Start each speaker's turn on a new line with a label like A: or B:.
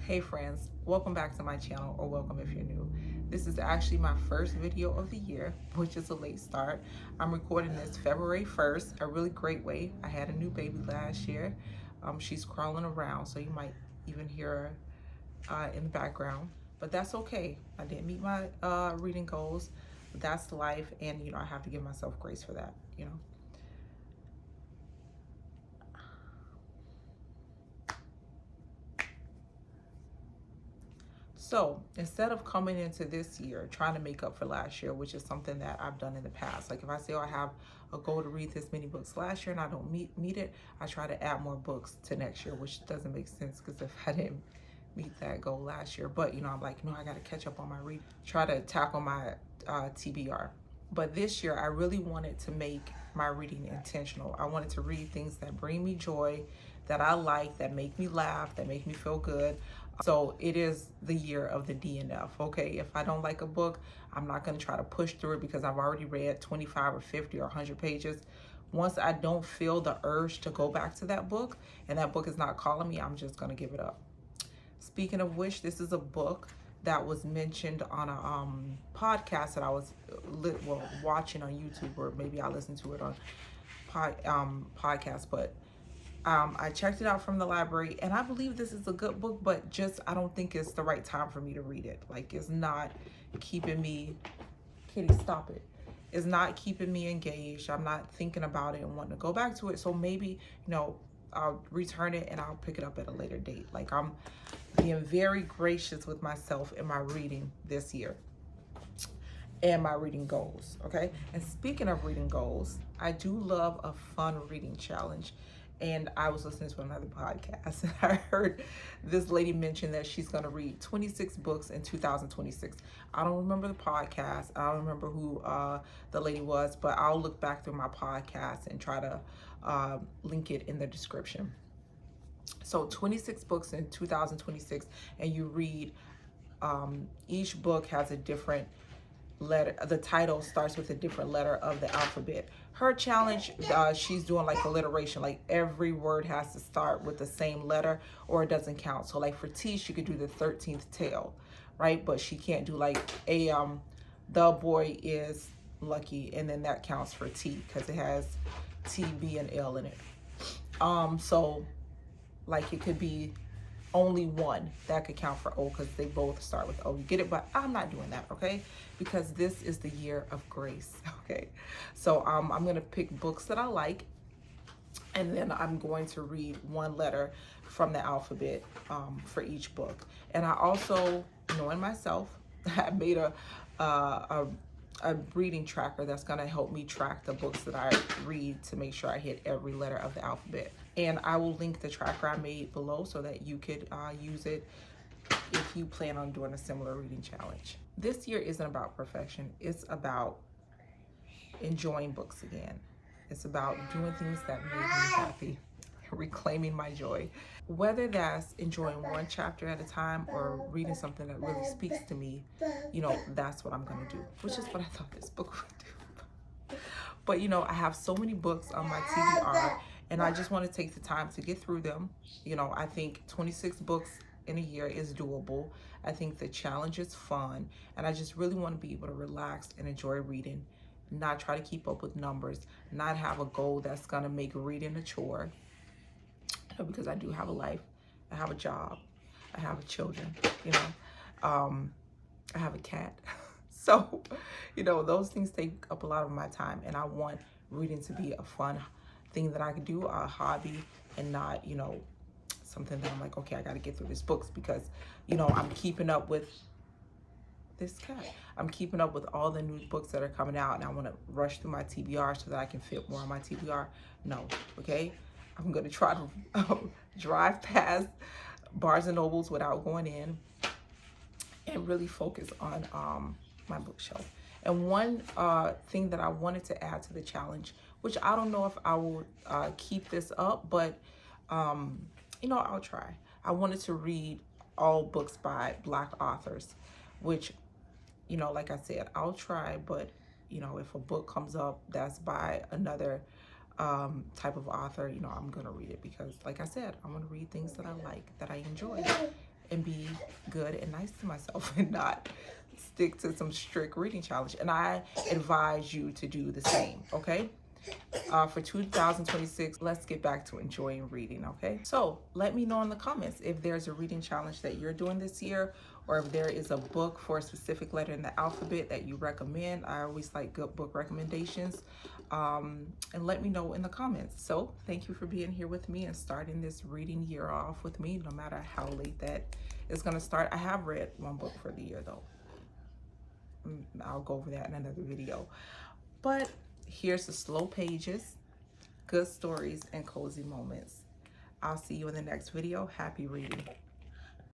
A: Hey friends, welcome back to my channel, or welcome if you're new. This is actually my first video of the year, which is a late start. I'm recording this February 1st, a really great way. I had a new baby last year. She's crawling around, so you might even hear her in the background, but that's okay. I didn't meet my reading goals, but that's life, and I have to give myself grace for that. So instead of coming into this year trying to make up for last year, which is something that I've done in the past, like if I say, I have a goal to read this many books last year and I don't meet it, I try to add more books to next year, which doesn't make sense because if I didn't meet that goal last year, but I'm like, no, I got to catch up on my read, try to tackle my TBR. But this year I really wanted to make my reading intentional. I wanted to read things that bring me joy, that I like, that make me laugh, that make me feel good. So it is the year of the DNF. Okay, if I don't like a book, I'm not going to try to push through it because I've already read 25 or 50 or 100 pages. Once I don't feel the urge to go back to that book and that book is not calling me, I'm just going to give it up. Speaking of which, this is a book that was mentioned on a podcast that I was watching on YouTube, or maybe I listened to it on podcast, but I checked it out from the library, and I believe this is a good book, but just I don't think it's the right time for me to read it. Like, it's not keeping me, Kitty, stop it. It's not keeping me engaged. I'm not thinking about it and wanting to go back to it. So maybe, I'll return it and I'll pick it up at a later date. Like, I'm being very gracious with myself in my reading this year and my reading goals, okay? And speaking of reading goals, I do love a fun reading challenge. And I was listening to another podcast and I heard this lady mention that she's going to read 26 books in 2026. I don't remember the podcast. I don't remember who the lady was, but I'll look back through my podcast and try to link it in the description. So 26 books in 2026, and you read, each book has a different letter. The title starts with a different letter of the alphabet. Her challenge, she's doing like alliteration, like every word has to start with the same letter or it doesn't count. So like for T, she could do the 13th tail, right? But she can't do like the boy is lucky, and then that counts for T because it has T, B, and L in it. So like it could be only one that could count for O because they both start with O. You get it? But I'm not doing that, okay? Because this is the year of grace, okay? So I'm going to pick books that I like, and then I'm going to read one letter from the alphabet for each book. And I also, knowing myself, I made a reading tracker that's going to help me track the books that I read to make sure I hit every letter of the alphabet. And I will link the tracker I made below so that you could use it if you plan on doing a similar reading challenge. This year isn't about perfection. It's about enjoying books again. It's about doing things that make me happy, reclaiming my joy. Whether that's enjoying one chapter at a time or reading something that really speaks to me, that's what I'm going to do, which is what I thought this book would do. But, I have so many books on my TBR, and I just want to take the time to get through them. I think 26 books in a year is doable. I think the challenge is fun, and I just really want to be able to relax and enjoy reading, not try to keep up with numbers, not have a goal that's going to make reading a chore. Because I do have a life, I have a job, I have children, I have a cat. So, those things take up a lot of my time, and I want reading to be a fun thing that I can do, a hobby, and not, something that I'm like, okay, I got to get through these books because, I'm keeping up with this cat. I'm keeping up with all the new books that are coming out, and I want to rush through my TBR so that I can fit more on my TBR. No, okay? I'm going to try to drive past Barnes and Nobles without going in and really focus on my bookshelf. And one thing that I wanted to add to the challenge, which I don't know if I will keep this up, but, I'll try. I wanted to read all books by Black authors, which, like I said, I'll try, but, if a book comes up that's by another type of author, I'm going to read it because, like I said, I want to read things that I like, that I enjoy. and be good and nice to myself and not stick to some strict reading challenge. And I advise you to do the same, okay? For 2026, let's get back to enjoying reading, okay? So let me know in the comments if there's a reading challenge that you're doing this year, or if there is a book for a specific letter in the alphabet that you recommend. I always like good book recommendations. And let me know in the comments. So thank you for being here with me and starting this reading year off with me, no matter how late that is gonna start. I have read one book for the year though. I'll go over that in another video. But here's the slow pages, good stories, and cozy moments. I'll see you in the next video. Happy reading.